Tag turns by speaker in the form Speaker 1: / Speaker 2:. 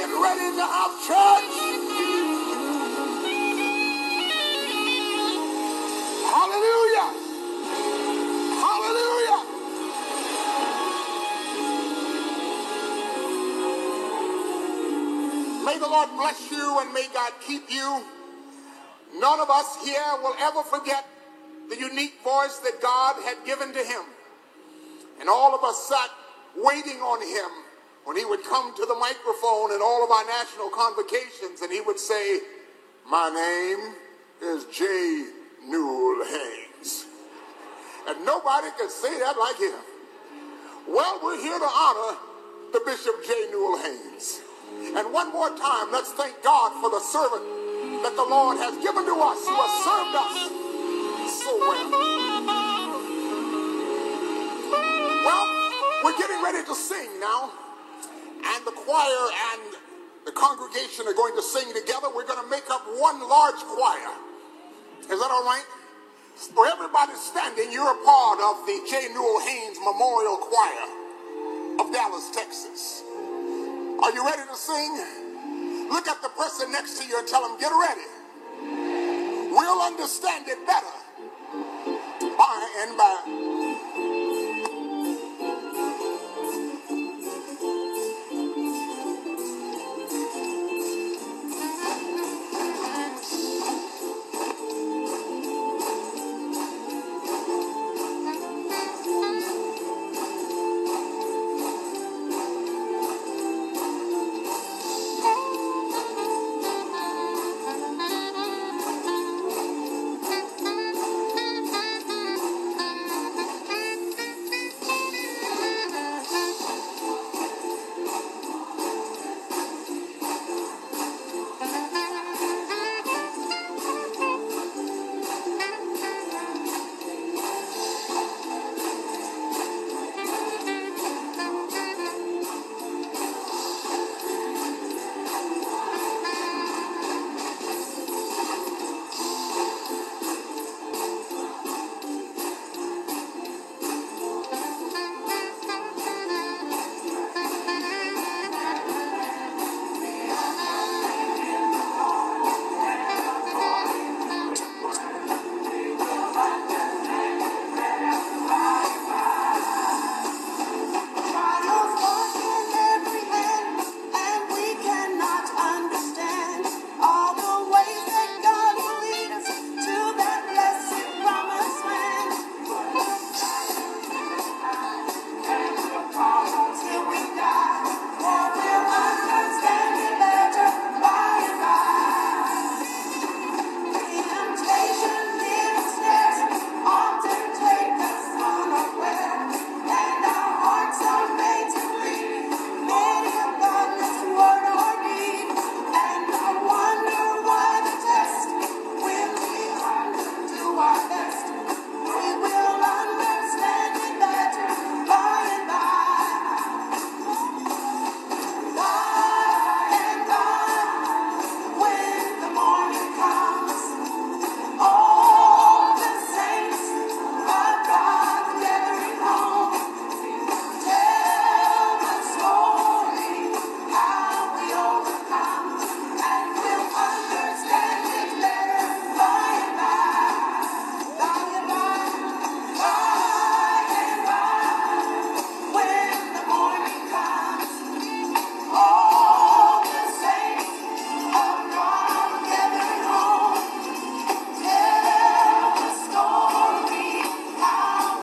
Speaker 1: get ready to have church. Hallelujah. Hallelujah. May the Lord bless you and may God keep you. None of us here will ever forget the unique voice that God had given to him. And all of us sat waiting on him when he would come to the microphone in all of our national convocations and he would say, "My name is J. Newell Haynes." And nobody could say that like him. Well, we're here to honor the Bishop J. Newell Haynes. And one more time, let's thank God for the servant that the Lord has given to us, who has served us so well. Well, we're getting ready to sing now. And the choir and the congregation are going to sing together. We're going to make up one large choir. Is that all right? For everybody standing, you're a part of the J. Newell Haynes Memorial Choir of Dallas, Texas. Are you ready to sing? Look at the person next to you and tell them, "Get ready. We'll understand it better by and by."